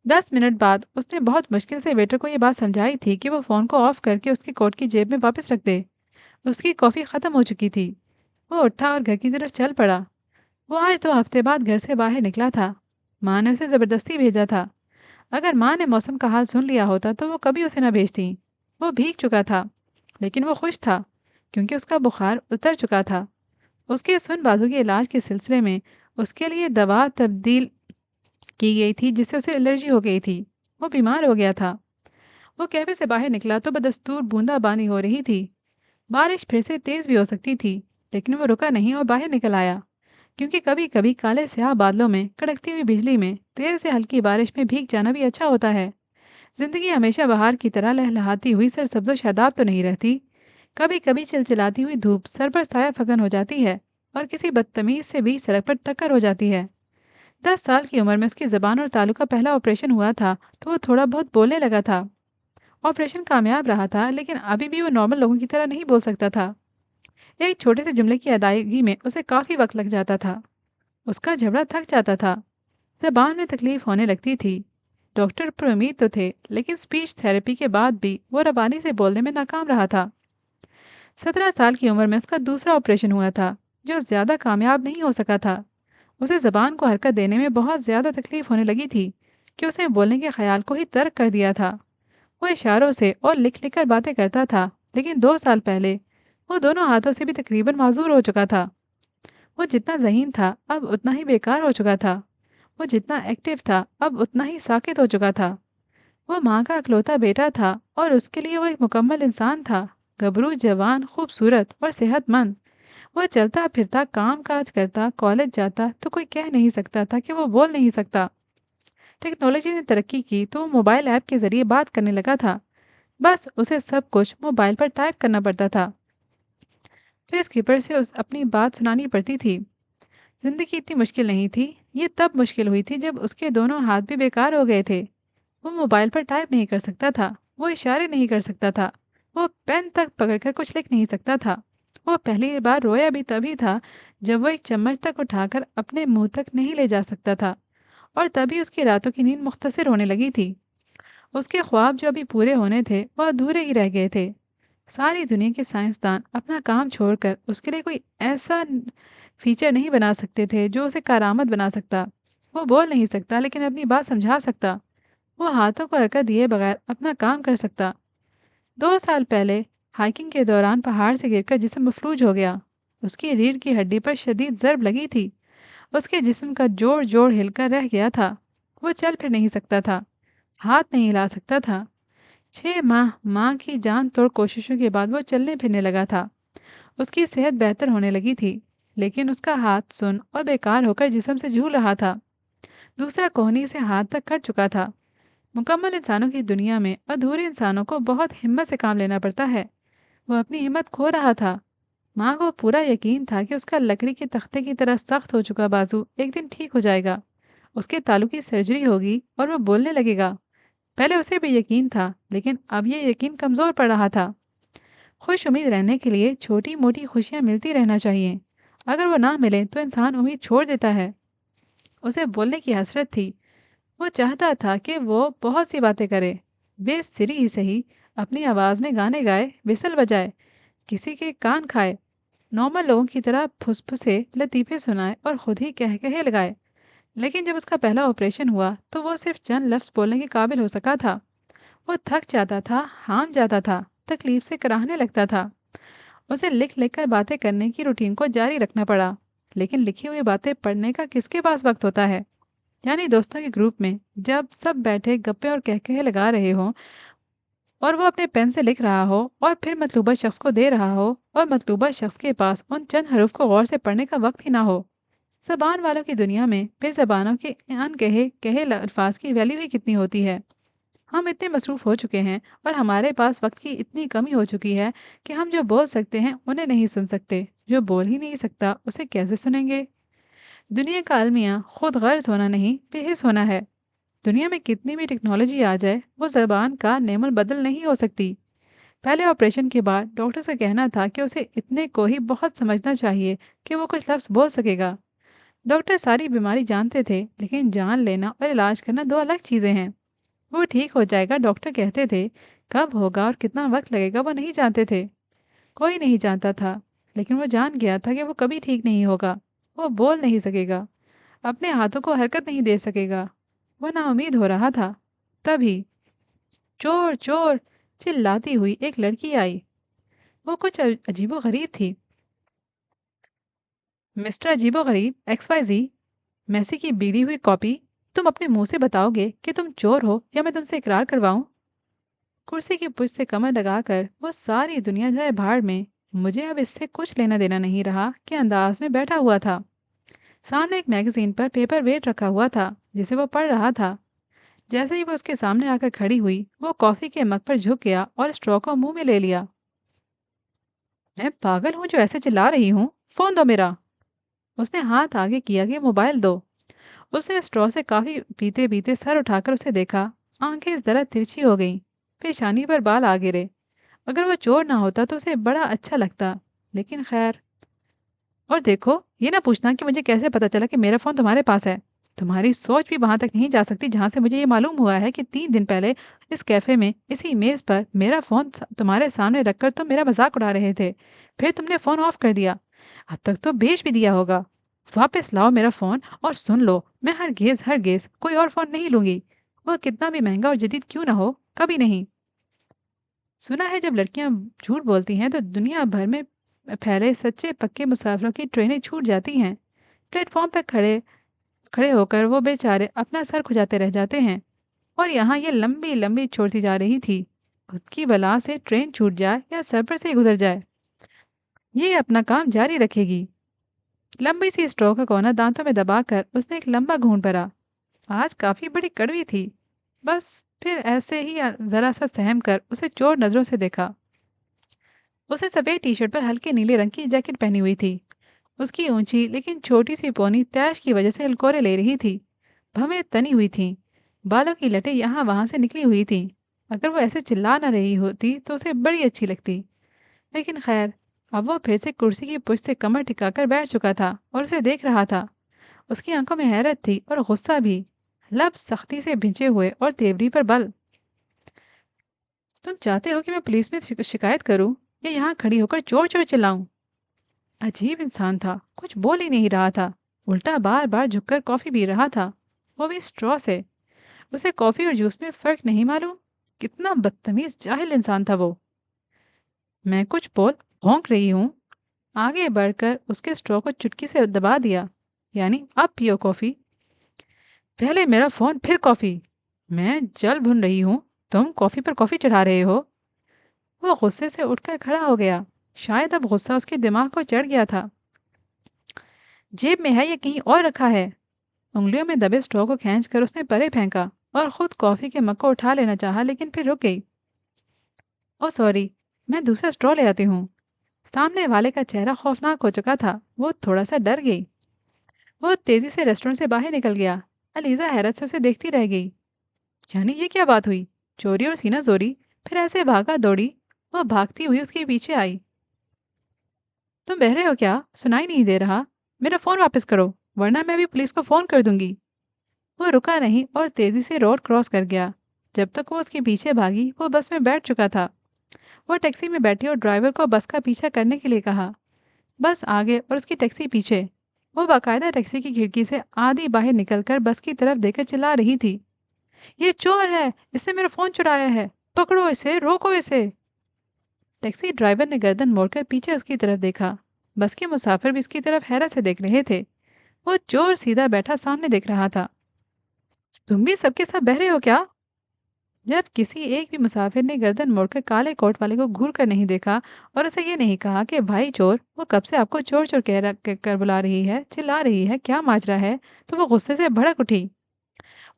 10 منٹ بعد اس نے بہت مشکل سے ویٹر کو یہ بات سمجھائی تھی کہ وہ فون کو آف کر کے اس کی کوٹ کی جیب میں واپس رکھ دے۔ اس کی کافی ختم ہو چکی تھی۔ وہ اٹھا اور گھر کی طرف چل پڑا۔ وہ آج 2 ہفتے بعد گھر سے باہر نکلا تھا۔ ماں نے اسے زبردستی بھیجا تھا۔ اگر ماں نے موسم کا حال سن لیا ہوتا تو وہ کبھی اسے نہ بھیجتی۔ وہ بھیگ چکا تھا، لیکن وہ خوش تھا کیونکہ اس کا بخار اتر چکا تھا۔ اس کے سن بازو کے علاج کے سلسلے میں اس کے لیے دوا تبدیل کی گئی تھی جس سے اسے الرجی ہو گئی تھی۔ وہ بیمار ہو گیا تھا۔ وہ کیفے سے باہر نکلا تو بدستور بوندا بانی ہو رہی تھی۔ بارش پھر سے تیز بھی ہو سکتی تھی، لیکن وہ رکا نہیں اور باہر نکل آیا، کیونکہ کبھی کبھی کالے سیاہ بادلوں میں، کڑکتی ہوئی بجلی میں، تیز سے ہلکی بارش میں بھیگ جانا بھی اچھا ہوتا ہے۔ زندگی ہمیشہ بہار کی طرح لہلہاتی ہوئی سرسبز و شاداب تو نہیں رہتی۔ کبھی کبھی چلچلاتی ہوئی دھوپ سر پر سایہ فگن ہو جاتی ہے اور کسی بدتمیز سے بھی سڑک پر ٹکر ہو جاتی ہے۔ 10 سال کی عمر میں اس کی زبان اور تالو کا پہلا آپریشن ہوا تھا تو وہ تھوڑا بہت بولنے لگا تھا۔ آپریشن کامیاب رہا تھا، لیکن ابھی بھی وہ نارمل لوگوں کی طرح نہیں بول سکتا تھا۔ ایک چھوٹے سے جملے کی ادائیگی میں اسے کافی وقت لگ جاتا تھا۔ اس کا جھبڑا تھک جاتا تھا۔ زبان میں تکلیف ہونے لگتی تھی۔ ڈاکٹر پر امید تو تھے، لیکن اسپیچ تھراپی کے بعد بھی وہ ربانی سے بولنے میں ناکام رہا تھا۔ 17 سال کی عمر میں اس کا دوسرا آپریشن ہوا تھا، جو زیادہ کامیاب نہیں ہو سکا تھا۔ اسے زبان کو حرکت دینے میں بہت زیادہ تکلیف ہونے لگی تھی کہ اس نے بولنے کے خیال کو ہی ترک کر دیا تھا۔ وہ اشاروں سے اور لکھ لکھ کر باتیں کرتا تھا، لیکن 2 سال پہلے وہ دونوں ہاتھوں سے بھی تقریباً معذور ہو چکا تھا۔ وہ جتنا ذہین تھا اب اتنا ہی بیکار ہو چکا تھا۔ وہ جتنا ایکٹیو تھا اب اتنا ہی ساکت ہو چکا تھا۔ وہ ماں کا اکلوتا بیٹا تھا اور اس کے لیے وہ ایک مکمل انسان تھا، گبرو، جوان، خوبصورت اور صحت مند۔ وہ چلتا پھرتا، کام کاج کرتا، کالج جاتا تو کوئی کہہ نہیں سکتا تھا کہ وہ بول نہیں سکتا۔ ٹیکنالوجی نے ترقی کی تو وہ موبائل ایپ کے ذریعے بات کرنے لگا تھا۔ بس اسے سب کچھ موبائل پر ٹائپ کرنا پڑتا تھا، پھر اسکیپر سے اپنی بات سنانی پڑتی تھی۔ زندگی اتنی مشکل نہیں تھی، یہ تب مشکل ہوئی تھی جب اس کے دونوں ہاتھ بھی بیکار ہو گئے تھے۔ وہ موبائل پر ٹائپ نہیں کر سکتا تھا، وہ اشارے نہیں کر سکتا تھا، وہ پین تک پکڑ کر کچھ لکھ نہیں سکتا تھا۔ وہ پہلی بار رویا بھی تبھی تھا جب وہ ایک چمچ تک اٹھا کر اپنے منہ تک نہیں لے جا سکتا تھا، اور تبھی اس کی راتوں کی نیند مختصر ہونے لگی تھی۔ اس کے خواب جو ابھی پورے ہونے تھے وہ ادھورے ہی رہ گئے تھے۔ ساری دنیا کے سائنسدان اپنا کام چھوڑ کر اس کے لیے کوئی ایسا فیچر نہیں بنا سکتے تھے جو اسے کارآمد بنا سکتا۔ وہ بول نہیں سکتا لیکن اپنی بات سمجھا سکتا۔ وہ ہاتھوں کو حرکت دیے بغیر اپنا کام کر سکتا۔ 2 سال پہلے ہائکنگ کے دوران پہاڑ سے گر کر جسم مفلوج ہو گیا۔ اس کی ریڑھ کی ہڈی پر شدید ضرب لگی تھی۔ اس کے جسم کا جوڑ جوڑ ہل کر رہ گیا تھا۔ وہ چل پھر نہیں سکتا تھا، ہاتھ نہیں ہلا سکتا تھا۔ 6 ماہ ماں کی جان توڑ کوششوں کے بعد وہ چلنے پھرنے لگا تھا۔ اس کی صحت بہتر ہونے لگی تھی، لیکن اس کا ہاتھ سن اور بیکار ہو کر جسم سے جھول رہا تھا۔ دوسرا کوہنی سے ہاتھ تک کٹ چکا تھا۔ مکمل انسانوں کی دنیا میں ادھورے انسانوں کو بہت ہمت سے کام لینا پڑتا ہے۔ وہ اپنی ہمت کھو رہا تھا۔ ماں کو پورا یقین تھا کہ اس کا لکڑی کے تختے کی طرح سخت ہو چکا بازو ایک دن ٹھیک ہو جائے گا۔ اس کے تالو کی سرجری ہوگی اور وہ بولنے لگے گا۔ پہلے اسے بھی یقین تھا، لیکن اب یہ یقین کمزور پڑ رہا تھا۔ خوش امید رہنے کے لیے چھوٹی موٹی خوشیاں ملتی رہنا چاہیے۔ اگر وہ نہ ملے تو انسان امید چھوڑ دیتا ہے۔ اسے بولنے کی حسرت تھی۔ وہ چاہتا تھا کہ وہ بہت سی باتیں کرے، بے سری ہی صحیح، اپنی آواز میں گانے گائے، وسل بجائے، کسی کے کان کھائے، نارمل لوگوں کی طرح پھسپھسے، لطیفے سنائے اور خود ہی کہہ کہے لگائے۔ لیکن جب اس کا پہلا آپریشن ہوا تو وہ صرف چند لفظ بولنے کے قابل ہو سکا تھا۔ وہ تھک جاتا تھا، ہام جاتا تھا، تکلیف سے کراہنے لگتا تھا۔ اسے لکھ لکھ کر باتیں کرنے کی روٹین کو جاری رکھنا پڑا، لیکن لکھی ہوئی باتیں پڑھنے کا کس کے پاس وقت ہوتا ہے؟ یعنی دوستوں کے گروپ میں جب سب بیٹھے گپے اور کہے لگا رہے ہوں اور وہ اپنے پین سے لکھ رہا ہو اور پھر مطلوبہ شخص کو دے رہا ہو اور مطلوبہ شخص کے پاس ان چند حروف کو غور سے پڑھنے کا وقت ہی نہ ہو۔ زبان والوں کی دنیا میں بے زبانوں کے ان کہے الفاظ کی ویلیو ہی کتنی ہوتی ہے۔ ہم اتنے مصروف ہو چکے ہیں اور ہمارے پاس وقت کی اتنی کمی ہو چکی ہے کہ ہم جو بول سکتے ہیں انہیں نہیں سن سکتے، جو بول ہی نہیں سکتا اسے کیسے سنیں گے؟ دنیا کا المیہ خود غرض ہونا نہیں، بے حس ہونا ہے۔ دنیا میں کتنی بھی ٹیکنالوجی آ جائے وہ زبان کا نعم البدل نہیں ہو سکتی۔ پہلے آپریشن کے بعد ڈاکٹر کا کہنا تھا کہ اسے اتنے کو ہی بہت سمجھنا چاہیے کہ وہ کچھ لفظ بول سکے گا۔ ڈاکٹر ساری بیماری جانتے تھے، لیکن جان لینا اور علاج کرنا دو الگ چیزیں ہیں۔ وہ ٹھیک ہو جائے گا ڈاکٹر کہتے تھے، کب ہوگا اور کتنا وقت لگے گا وہ نہیں جانتے تھے۔ کوئی نہیں جانتا تھا، لیکن وہ جان گیا تھا کہ وہ کبھی ٹھیک نہیں ہوگا۔ وہ بول نہیں سکے گا، اپنے ہاتھوں کو حرکت نہیں دے سکے گا۔ وہ نا امید ہو رہا تھا۔ تبھی چور چور چلاتی ہوئی ایک لڑکی آئی۔ وہ کچھ عجیب و غریب تھی۔ مسٹر عجیب و غریب ایکس وائی زی، میسی کی بیڑی ہوئی کاپی، تم اپنے منہ سے بتاؤ گے کہ تم چور ہو یا میں تم سے اقرار کرواؤں؟ کرسی کی پشت سے کمر لگا کر وہ ساری دنیا جائے بھاڑ میں، مجھے اب اس سے کچھ لینا دینا نہیں رہا کہ انداز میں بیٹھا ہوا تھا۔ سامنے ایک میگزین پر پیپر ویٹ رکھا ہوا تھا جسے وہ پڑھ رہا تھا۔ جیسے ہی وہ اس کے سامنے آ کر کھڑی ہوئی، وہ کافی کے مگ پر جھک گیا اور اسٹرو کو منہ میں لے لیا۔ میں پاگل ہوں جو ایسے چلا رہی ہوں؟ فون دو میرا۔ اس نے ہاتھ آگے کیا کہ موبائل دو۔ اس نے اسٹرو سے کافی پیتے پیتے سر اٹھا کر اسے دیکھا۔ آنکھیں ذرا ترچھی ہو گئیں، پیشانی پر بال آ گرے۔ اگر وہ چور نہ ہوتا تو اسے بڑا اچھا لگتا، لیکن خیر۔ اور دیکھو، یہ نہ پوچھنا کہ مجھے کیسے پتا چلا کہ میرا فون تمہارے پاس ہے۔ تمہاری سوچ بھی وہاں تک نہیں جا سکتی جہاں سے مجھے یہ معلوم ہوا ہے کہ 3 دن پہلے اس کیفے میں اسی میز پر میرا فون تمہارے سامنے رکھ کر تم میرا مذاق اڑا رہے تھے، پھر تم نے فون آف کر دیا۔ اب تک تو بیچ بھی دیا ہوگا۔ واپس لاؤ میرا فون اور سن لو، میں ہرگز کوئی اور فون نہیں لوں گی، وہ کتنا بھی مہنگا اور جدید کیوں نہ ہو، کبھی نہیں۔ سنا ہے جب لڑکیاں جھوٹ بولتی ہیں تو دنیا بھر میں پھیلے سچے پکے مسافروں کی ٹرینیں چھوٹ جاتی ہیں۔ پلیٹ فارم پہ کھڑے کھڑے ہو کر وہ بیچارے اپنا سر کھجاتے رہ جاتے ہیں، اور یہاں یہ لمبی لمبی چھوڑتی جا رہی تھی، خود کی بلا سے ٹرین چھوٹ جائے یا سر پر سے ہی گزر جائے، یہ اپنا کام جاری رکھے گی۔ لمبی سی اسٹرو کا کونا دانتوں میں دبا کر اس نے ایک لمبا گھونٹ بھرا۔ آج کافی بڑی کڑوی تھی۔ بس پھر ایسے ہی ذرا سا سہم کر اسے چور نظروں سے دیکھا۔ اسے سفید ٹی شرٹ پر ہلکے نیلے رنگ کی جیکٹ پہنی ہوئی تھی۔ اس کی اونچی لیکن چھوٹی سی پونی تیش کی وجہ سے ہلکورے لے رہی تھی۔ بھویں تنی ہوئی تھیں، بالوں کی لٹیں یہاں وہاں سے نکلی ہوئی تھیں۔ اگر وہ ایسے چلا نہ رہی ہوتی تو اسے بڑی اچھی لگتی، لیکن خیر، اب وہ پھر سے کرسی کی پشت سے کمر ٹکا کر بیٹھ چکا تھا اور اسے دیکھ رہا تھا۔ اس کی آنکھوں میں حیرت تھی اور غصہ بھی، لب سختی سے بھنچے ہوئے اور تیوری پر بل۔ تم چاہتے ہو کہ میں پولیس میں شکایت کروں یا یہاں کھڑی ہو کر چور چور چلاؤں؟ عجیب انسان تھا، کچھ بول ہی نہیں رہا تھا، الٹا بار بار جھک کر کافی پی رہا تھا، وہ بھی اسٹرو سے۔ اسے کافی اور جوس میں فرق نہیں معلوم۔ کتنا بدتمیز جاہل انسان تھا وہ۔ میں کچھ بول بھونک رہی ہوں۔ آگے بڑھ کر اس کے اسٹرو کو چٹکی سے دبا دیا۔ یعنی اب پیو کافی، پہلے میرا فون پھر کافی۔ میں جل بھن رہی ہوں، تم کافی پر کافی چڑھا رہے ہو۔ وہ غصے سے اٹھ کر کھڑا ہو گیا، شاید اب غصہ اس کے دماغ کو چڑھ گیا تھا۔ جیب میں ہے یا کہیں اور رکھا ہے؟ انگلیوں میں دبے اسٹرو کو کھینچ کر اس نے پرے پھینکا اور خود کافی کے مگ کو اٹھا لینا چاہا، لیکن پھر رک گئی۔ او سوری، میں دوسرا اسٹرو لے آتی ہوں۔ سامنے والے کا چہرہ خوفناک ہو چکا تھا، وہ تھوڑا سا ڈر گئی۔ وہ تیزی سے ریسٹورنٹ سے باہر نکل گیا۔ علیزہ حیرت سے اسے دیکھتی رہ گئی۔ یعنی یہ کیا بات ہوئی؟ چوری اور سینہ زوری، پھر ایسے بھاگا دوڑی؟ وہ بھاگتی ہوئی اس کے پیچھے آئی۔ تم بہرے ہو کیا؟ سنائی نہیں دے رہا؟ میرا فون واپس کرو ورنہ میں بھی پولیس کو فون کر دوں گی۔ وہ رکا نہیں اور تیزی سے روڈ کراس کر گیا۔ جب تک وہ اس کے پیچھے بھاگی وہ بس میں بیٹھ چکا تھا۔ وہ ٹیکسی میں بیٹھی اور ڈرائیور کو بس کا پیچھا کرنے کے لیے کہا۔ بس آگے اور اس کی ٹیکسی پیچھے۔ وہ باقاعدہ ٹیکسی کی کھڑکی سے آدھی باہر نکل کر بس کی طرف دیکھ کر چلا رہی تھی، یہ چور ہے، اس نے میرا فون چرایا ہے، پکڑو اسے، روکو اسے۔ ٹیکسی ڈرائیور نے گردن موڑ کر پیچھے اس کی طرف دیکھا۔ بس کے مسافر بھی اس کی طرف حیرت سے دیکھ رہے تھے۔ وہ چور سیدھا بیٹھا سامنے دیکھ رہا تھا۔ تم بھی سب کے ساتھ بہرے ہو کیا؟ جب کسی ایک بھی مسافر نے گردن موڑ کر کالے کوٹ والے کو گھور کر نہیں دیکھا اور اسے یہ نہیں کہا کہ بھائی چور، وہ کب سے آپ کو چور چور کہہ کر بلا رہی ہے، چلا رہی ہے، کیا ماجرا ہے، تو وہ غصے سے بھڑک اٹھی۔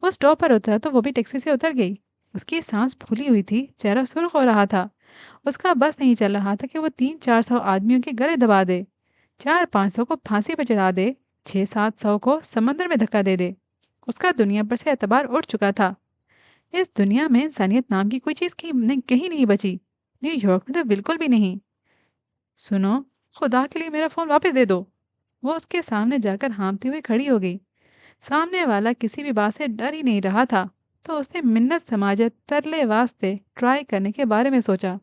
وہ اسٹاپ پر اترا تو وہ بھی ٹیکسی سے اتر گئی۔ اس کی سانس پھولی ہوئی تھی، چہرہ سرخ ہو رہا تھا۔ اس کا بس نہیں چل رہا تھا کہ وہ 300-400 آدمیوں کے گلے دبا دے، 400-500 کو پھانسی پہ چڑھا دے، 600-700 کو سمندر میں دھکا دے دے۔ اس کا دنیا پر سے اعتبار اٹھ چکا تھا۔ اس دنیا میں انسانیت نام کی کوئی چیز کہیں نہیں بچی، نیو یارک میں تو بالکل بھی نہیں۔ سنو، خدا کے لیے میرا فون واپس دے دو۔ وہ اس کے سامنے جا کر ہانپتی ہوئی کھڑی ہو گئی۔ سامنے والا کسی بھی بات سے ڈر ہی نہیں رہا تھا، تو اس نے منت سماجت ترلے واسطے ٹرائی کرنے کے بارے میں سوچا۔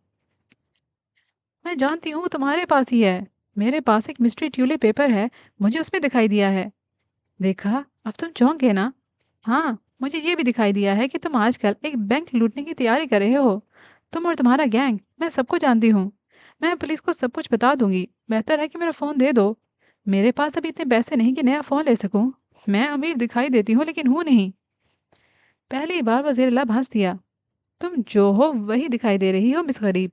میں جانتی ہوں تمہارے پاس ہی ہے، میرے پاس ایک مسٹری ٹیولے پیپر ہے، مجھے اس میں دکھائی دیا ہے۔ دیکھا، اب تم چونک گئے نا؟ ہاں، مجھے یہ بھی دکھائی دیا ہے کہ تم آج کل ایک بینک لوٹنے کی تیاری کر رہے ہو۔ تم اور تمہارا گینگ، میں سب کو جانتی ہوں۔ میں پولیس کو سب کچھ بتا دوں گی، بہتر ہے کہ میرا فون دے دو۔ میرے پاس ابھی اتنے پیسے نہیں کہ نیا فون لے سکوں۔ میں امیر دکھائی دیتی ہوں لیکن ہوں نہیں۔ پہلی بار وہ زیر لب ہنس دیا۔ تم جو ہو وہی دکھائی دے رہی ہو مس غریب۔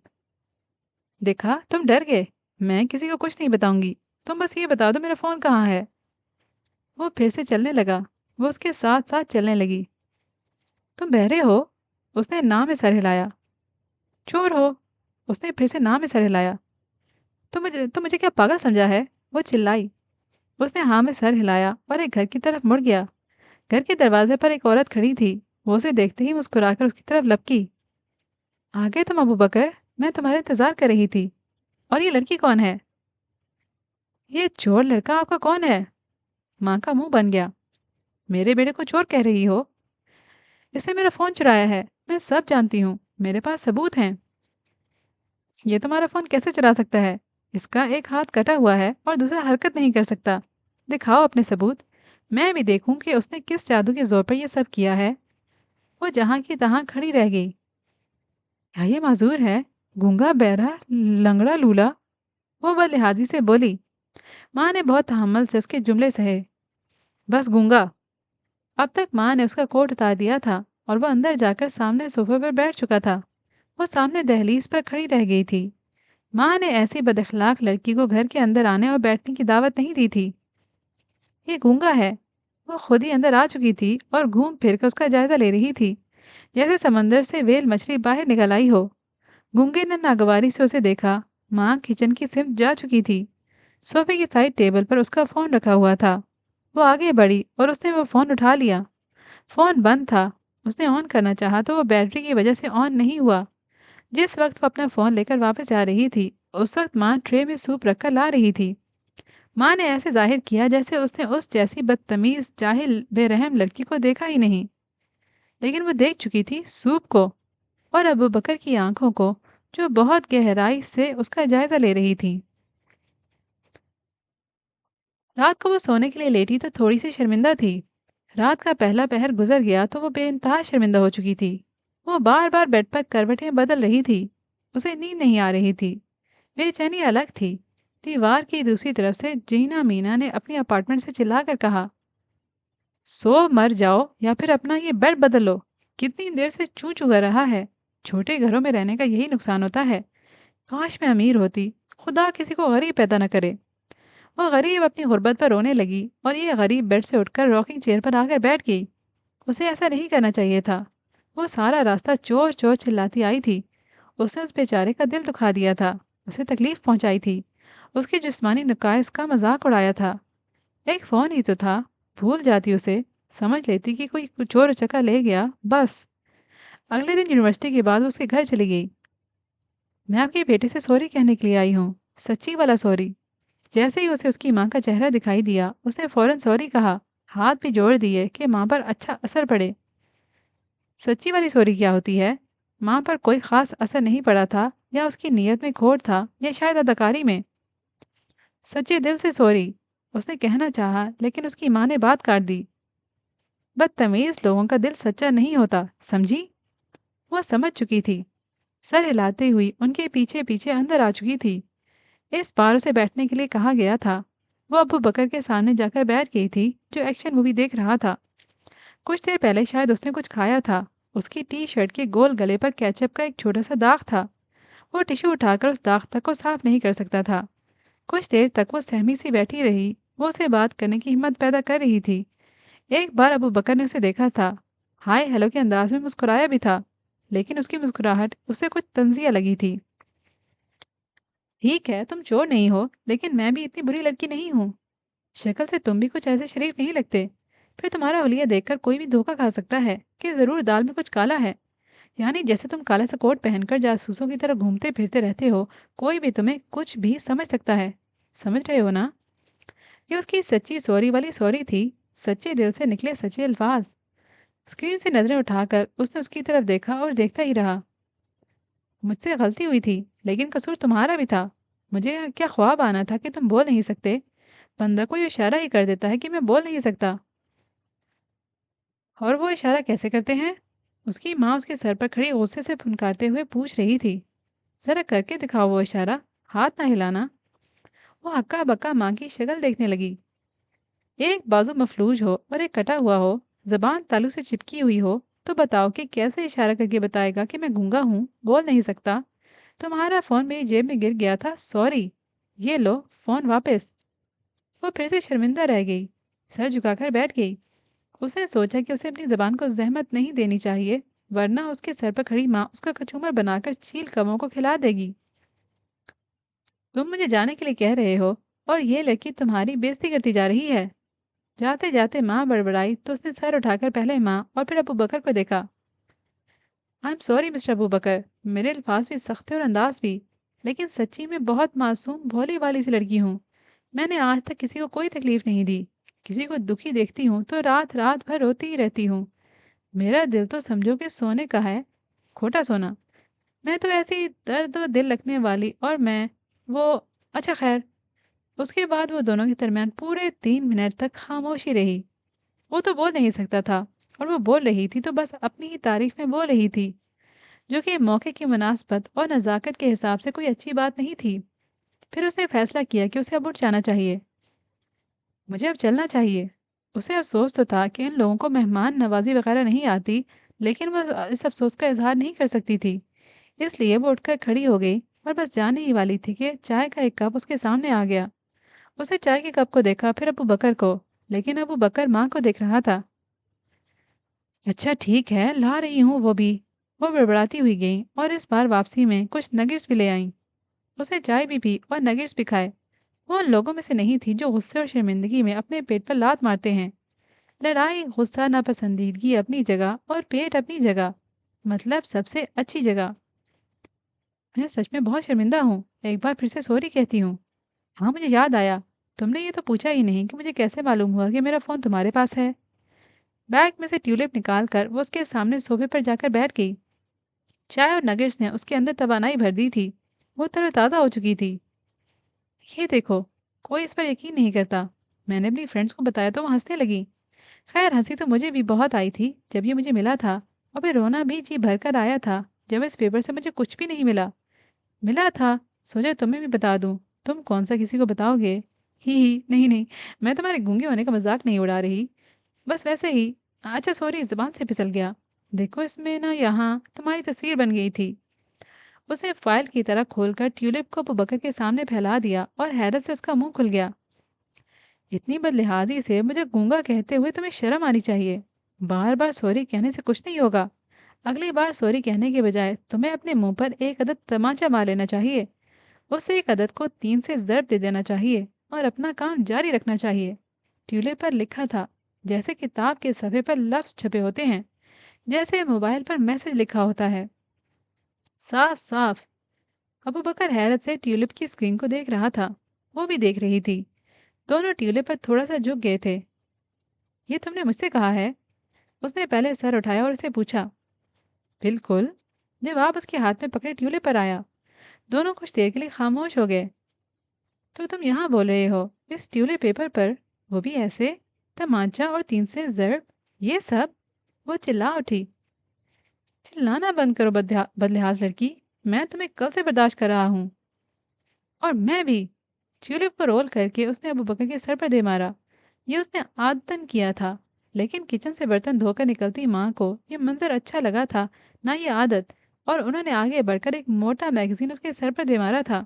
دیکھا، تم ڈر گئے۔ میں کسی کو کچھ نہیں بتاؤں گی، تم بس یہ بتا دو میرا فون کہاں ہے۔ وہ پھر سے چلنے لگا، وہ اس کے ساتھ ساتھ چلنے لگی۔ تم بہرے ہو؟ اس نے نام میں سر ہلایا۔ چور ہو؟ اس نے پھر سے نام میں سر ہلایا۔ تم مجھے کیا پاگل سمجھا ہے؟ وہ چلائی۔ اس نے ہاں میں سر ہلایا اور ایک گھر کی طرف مڑ گیا۔ گھر کے دروازے پر ایک عورت کھڑی تھی، وہ اسے دیکھتے ہی مسکرا کر اس کی طرف لپکی۔ آگے تم ابو بکر، میں تمہارا انتظار کر رہی تھی۔ اور یہ لڑکی کون ہے؟ یہ چور لڑکا آپ کا کون ہے؟ ماں کا منہ بن گیا۔ میرے بیٹے کو چور کہہ رہی ہو؟ اس نے میرا فون چرایا ہے، میں سب جانتی ہوں، میرے پاس ثبوت ہیں۔ یہ تمہارا فون کیسے چرا سکتا ہے؟ اس کا ایک ہاتھ کٹا ہوا ہے اور دوسرا حرکت نہیں کر سکتا۔ دکھاؤ اپنے ثبوت، میں بھی دیکھوں کہ اس نے کس جادو کے زور پر یہ سب کیا ہے۔ وہ جہاں کی تہاں کھڑی رہ گئی۔ کیا یہ معذور ہے؟ گونگا، بہرا، لنگڑا لولا؟ وہ بدلحاظی سے بولی۔ ماں نے بہت تحمل سے اس کے جملے سہے۔ بس گونگا۔ اب تک ماں نے اس کا کوٹ اتار دیا تھا اور وہ اندر جا کر سامنے صوفے پر بیٹھ چکا تھا۔ وہ سامنے دہلیز پر کھڑی رہ گئی تھی۔ ماں نے ایسی بد اخلاق لڑکی کو گھر کے اندر آنے اور بیٹھنے کی دعوت نہیں دی تھی۔ یہ گونگا ہے۔ وہ خود ہی اندر آ چکی تھی اور گھوم پھر کر اس کا جائزہ لے رہی تھی، جیسے سمندر سے ویل مچھلی باہر نکل آئی ہو۔ گونگے نے ناگواری سے اسے دیکھا۔ ماں کچن کی سمت جا چکی تھی۔ صوفے کی سائڈ ٹیبل پر اس کا فون رکھا ہوا تھا۔ وہ آگے بڑھی اور اس نے وہ فون اٹھا لیا۔ فون بند تھا۔ اس نے آن کرنا چاہا تو وہ بیٹری کی وجہ سے آن نہیں ہوا۔ جس وقت وہ اپنا فون لے کر واپس جا رہی تھی، اس وقت ماں ٹرے میں سوپ رکھ کر لا رہی تھی۔ ماں نے ایسے ظاہر کیا جیسے اس نے اس جیسی بدتمیز، جاہل، بے رحم لڑکی کو دیکھا ہی نہیں، لیکن وہ دیکھ چکی تھی سوپ کو اور ابو بکر کی آنکھوں کو، جو بہت گہرائی سے اس کا جائزہ لے رہی تھی۔ رات کو وہ سونے کے لیے لیٹی تو تھوڑی سی شرمندہ تھی۔ رات کا پہلا پہر گزر گیا تو وہ بے انتہا شرمندہ ہو چکی تھی۔ وہ بار بار بیڈ پر کروٹیں بدل رہی تھی۔ اسے نیند نہیں آ رہی تھی۔ بے چینی الگ تھی۔ دیوار کی دوسری طرف سے جینا مینا نے اپنی اپارٹمنٹ سے چلا کر کہا، سو مر جاؤ یا پھر اپنا یہ بیڈ بدل لو۔ کتنی دیر سے چوں چوں کر رہا ہے۔ چھوٹے گھروں میں رہنے کا یہی نقصان ہوتا ہے۔ کاش میں امیر ہوتی، خدا کسی کو غریب پیدا نہ کرے۔ وہ غریب اپنی غربت پر رونے لگی اور یہ غریب بیڈ سے اٹھ کر راکنگ چیئر پر آ کر بیٹھ گئی۔ اسے ایسا نہیں کرنا چاہیے تھا۔ وہ سارا راستہ چور چور چلاتی آئی تھی۔ اس نے اس بیچارے کا دل دکھا دیا تھا، اسے تکلیف پہنچائی تھی، اس کے جسمانی نقائص کا مذاق اڑایا تھا۔ ایک فون ہی تو تھا، بھول جاتی اسے، سمجھ لیتی کہ کوئی چور چکا لے گیا، بس۔ اگلے دن یونیورسٹی کے بعد اس کے گھر چلی گئی۔ میں آپ کے بیٹے سے سوری کہنے کے لیے آئی ہوں، سچی والا سوری۔ جیسے ہی اسے اس کی ماں کا چہرہ دکھائی دیا، اس نے فوراً سوری کہا، ہاتھ بھی جوڑ دیے کہ ماں پر اچھا اثر پڑے۔ سچی والی سوری کیا ہوتی ہے؟ ماں پر کوئی خاص اثر نہیں پڑا تھا، یا اس کی نیت میں کھوٹ تھا، یا شاید اداکاری میں۔ سچے دل سے سوری، اس نے کہنا چاہا لیکن اس کی ماں نے بات کاٹ دی۔ بدتمیز لوگوں کا دل سچا نہیں ہوتا، سمجھی؟ وہ سمجھ چکی تھی۔ سر ہلاتے ہوئی ان کے پیچھے پیچھے اندر آ چکی تھی۔ اس بار اسے بیٹھنے کے لیے کہا گیا تھا۔ وہ ابو بکر کے سامنے جا کر بیٹھ گئی تھی، جو ایکشن مووی دیکھ رہا تھا۔ کچھ دیر پہلے شاید اس نے کچھ کھایا تھا۔ اس کی ٹی شرٹ کے گول گلے پر کیچپ کا ایک چھوٹا سا داغ تھا۔ وہ ٹشو اٹھا کر اس داغ تک کو صاف نہیں کر سکتا تھا۔ کچھ دیر تک وہ سہمی سی بیٹھی رہی۔ وہ اسے بات کرنے کی ہمت پیدا کر رہی تھی۔ ایک بار ابو بکر نے اسے دیکھا تھا، ہائے ہیلو کے انداز میں مسکرایا بھی تھا۔ لیکن اس کی مسکراہٹ اسے کچھ طنزیہ لگی تھی۔ ٹھیک ہے، تم چور نہیں ہو، لیکن میں بھی اتنی بری لڑکی نہیں ہوں۔ شکل سے تم بھی کچھ ایسے شریف نہیں لگتے۔ پھر تمہارا حلیہ دیکھ کر کوئی بھی دھوکا کھا سکتا ہے کہ ضرور دال میں کچھ کالا ہے۔ یعنی جیسے تم کالا سا کوٹ پہن کر جاسوسوں کی طرح گھومتے پھرتے رہتے ہو، کوئی بھی تمہیں کچھ بھی سمجھ سکتا ہے۔ سمجھ رہے ہو نا؟ یہ اس کی سچی سوری والی سوری تھی، سچے دل سے نکلے سچے الفاظ۔ اسکرین سے نظریں اٹھا کر اس نے اس کی طرف دیکھا اور دیکھتا ہی رہا۔ مجھ سے غلطی ہوئی تھی، لیکن قصور تمہارا بھی تھا۔ مجھے کیا خواب آنا تھا کہ تم بول نہیں سکتے؟ بندہ کو یہ اشارہ ہی کر دیتا ہے کہ میں بول نہیں سکتا۔ اور وہ اشارہ کیسے کرتے ہیں؟ اس کی ماں اس کے سر پر کھڑی غصے سے پھنکارتے ہوئے پوچھ رہی تھی۔ ذرا کر کے دکھاؤ وہ اشارہ، ہاتھ نہ ہلانا۔ وہ ہکا بکا ماں کی شکل دیکھنے لگی۔ ایک بازو مفلوج ہو اور ایک کٹا ہوا ہو، زبان تالو سے چپکی ہوئی ہو، تو بتاؤ کہ کیسے اشارہ کر کے بتائے گا کہ میں گونگا ہوں، بول نہیں سکتا؟ تمہارا فون میری جیب میں گر گیا تھا، سوری۔ یہ لو فون واپس۔ وہ پھر سے شرمندہ رہ گئی، سر جھکا کر بیٹھ گئی۔ اس نے سوچا کہ اسے اپنی زبان کو زحمت نہیں دینی چاہیے، ورنہ اس کے سر پر کھڑی ماں اس کا کچومر بنا کر چیل کبوں کو کھلا دے گی۔ تم مجھے جانے کے لیے کہہ رہے ہو اور یہ لڑکی تمہاری بےزتی کرتی جا رہی ہے۔ جاتے جاتے ماں بڑبڑائی تو اس نے سر اٹھا کر پہلے ماں اور پھر ابو بکر کو دیکھا۔ آئی ایم سوری مسٹر ابو بکر، میرے الفاظ بھی سخت تھے اور انداز بھی، لیکن سچی میں بہت معصوم بھولی والی سی لڑکی ہوں۔ میں نے آج تک کسی کو کوئی تکلیف نہیں دی۔ کسی کو دکھی دیکھتی ہوں تو رات رات بھر روتی ہی رہتی ہوں۔ میرا دل تو سمجھو کہ سونے کا ہے، کھوٹا سونا۔ میں تو ایسی درد و دل رکھنے والی، اور میں وہ اچھا خیر۔ اس کے بعد وہ دونوں کے درمیان پورے 3 منٹ تک خاموشی رہی۔ وہ تو بول نہیں سکتا تھا، اور وہ بول رہی تھی تو بس اپنی ہی تعریف میں بول رہی تھی، جو کہ موقع کی مناسبت اور نزاکت کے حساب سے کوئی اچھی بات نہیں تھی۔ پھر اس نے فیصلہ کیا کہ اسے اب اٹھ جانا چاہیے۔ مجھے اب چلنا چاہیے۔ اسے افسوس تو تھا کہ ان لوگوں کو مہمان نوازی وغیرہ نہیں آتی، لیکن وہ اس افسوس کا اظہار نہیں کر سکتی تھی۔ اس لیے وہ اٹھ کر کھڑی ہو گئی اور بس جانے ہی والی تھی کہ چائے کا ایک کپ اس کے سامنے آ گیا۔ اسے چائے کے کپ کو دیکھا، پھر ابو بکر کو، لیکن ابو بکر ماں کو دیکھ رہا تھا۔ اچھا ٹھیک ہے، لا رہی ہوں وہ بھی۔ وہ بڑبڑاتی ہوئی گئیں اور اس بار واپسی میں کچھ نگٹس بھی لے آئیں۔ اسے چائے بھی پی اور نگٹس بھی کھائے۔ وہ ان لوگوں میں سے نہیں تھی جو غصے اور شرمندگی میں اپنے پیٹ پر لات مارتے ہیں۔ لڑائی، غصہ، ناپسندیدگی اپنی جگہ اور پیٹ اپنی جگہ، مطلب سب سے اچھی جگہ۔ میں سچ میں بہت شرمندہ ہوں، ایک بار پھر سے سوری کہتی ہوں۔ ہاں مجھے یاد آیا، تم نے یہ تو پوچھا ہی نہیں کہ مجھے کیسے معلوم ہوا کہ میرا فون تمہارے پاس ہے۔ بیگ میں سے ٹیولپ نکال کر وہ اس کے سامنے صوفے پر جا کر بیٹھ گئی۔ چائے اور نگٹس نے اس کے اندر توانائی بھر دی تھی، وہ تر و تازہ ہو چکی تھی۔ یہ دیکھو، کوئی اس پر یقین نہیں کرتا۔ میں نے اپنی فرینڈس کو بتایا تو وہ ہنسنے لگی۔ خیر ہنسی تو مجھے بھی بہت آئی تھی جب یہ مجھے ملا تھا، اور پھر رونا بھی جی بھر کر آیا تھا جب اس پیپر سے مجھے کچھ بھی نہیں ملا۔ ملا تھا، سوچا تمہیں بھی بتا دوں۔ تم کون سا کسی کو بتاؤ گے؟ ہی نہیں نہیں، میں تمہارے گونگے ہونے کا مذاق نہیں اڑا رہی، بس ویسے ہی۔ اچھا سوری، زبان سے پھسل گیا۔ دیکھو اس میں نا یہاں تمہاری تصویر بن گئی تھی۔ اسے فائل کی طرح کھول کر ٹیولپ کو ابو بکر کے سامنے پھیلا دیا اور حیرت سے اس کا منہ کھل گیا۔ اتنی بد لحاظی سے مجھے گونگا کہتے ہوئے تمہیں شرم آنی چاہیے۔ بار بار سوری کہنے سے کچھ نہیں ہوگا۔ اگلی بار سوری کہنے کے بجائے تمہیں اپنے منہ پر ایک عدد تمانچہ مار لینا چاہیے۔ اسے ایک عدد کو 3 سے ضرب دے دینا چاہیے اور اپنا کام جاری رکھنا چاہیے۔ ٹیولپ پر لکھا تھا جیسے کتاب کے صفحے پر لفظ چھپے ہوتے ہیں، جیسے موبائل پر میسج لکھا ہوتا ہے، صاف صاف۔ ابو بکر حیرت سے ٹیولپ کی اسکرین کو دیکھ رہا تھا، وہ بھی دیکھ رہی تھی۔ دونوں ٹیولپ پر تھوڑا سا جھک گئے تھے۔ یہ تم نے مجھ سے کہا ہے؟ اس نے پہلے سر اٹھایا اور اسے پوچھا۔ بالکل۔ جواب اس کے ہاتھ میں پکڑے ٹیولپ پر آیا۔ دونوں کچھ دیر کے لیے خاموش ہو گئے۔ تو تم یہاں بول رہے ہو اس ٹیولپ پیپر پر، وہ بھی ایسے، تمانچہ اور 3 سے ضرب، یہ سب؟ وہ چلا اٹھی۔ چلانا بند کرو بدلحاظ لڑکی، میں تمہیں کل سے برداشت کر رہا ہوں۔ اور میں بھی۔ ٹیولپ کو رول کر کے اس نے ابو بکر کے سر پر دے مارا۔ یہ اس نے عادتاً کیا تھا، لیکن کچن سے برتن دھو کر نکلتی ماں کو یہ منظر اچھا لگا تھا نہ یہ عادت، اور انہوں نے آگے بڑھ کر ایک موٹا میگزین اس کے سر پر دے مارا تھا۔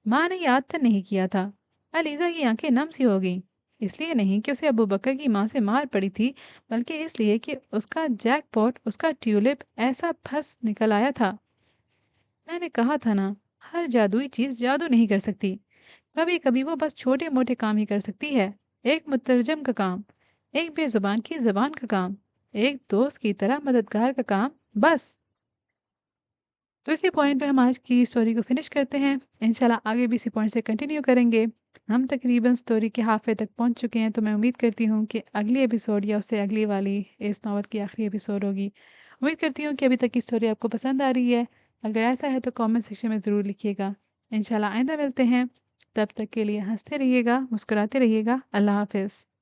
ماں نے یہ عادتاً نہیں کیا تھا۔ علیزہ کی آنکھیں نم سی ہو گئیں۔ اس لیے نہیں کہ اسے ابو بکر کی ماں سے مار پڑی تھی، بلکہ اس لیے کہ اس کا جیک پاٹ، اس کا ٹیولپ ایسا پھنس نکل آیا تھا۔ میں نے کہا تھا نا، ہر جادوئی چیز جادو نہیں کر سکتی، کبھی کبھی وہ بس چھوٹے موٹے کام ہی کر سکتی ہے۔ ایک مترجم کا کام، ایک بے زبان کی زبان کا کام، ایک دوست کی طرح مددگار کا کام، بس۔ تو اسی پوائنٹ پہ ہم آج کی اسٹوری کو فنش کرتے ہیں، انشاءاللہ آگے بھی اسی پوائنٹ سے کنٹینیو کریں گے۔ ہم تقریباً اسٹوری کے ہافے تک پہنچ چکے ہیں، تو میں امید کرتی ہوں کہ اگلی ایپیسوڈ یا اس سے اگلی والی اس ناول کی آخری ایپیسوڈ ہوگی۔ امید کرتی ہوں کہ ابھی تک کی اسٹوری آپ کو پسند آ رہی ہے۔ اگر ایسا ہے تو کامنٹ سیکشن میں ضرور لکھیے گا۔ انشاءاللہ آئندہ ملتے ہیں، تب تک کے لیے ہنستے رہیے گا، مسکراتے رہیے گا۔ اللہ حافظ۔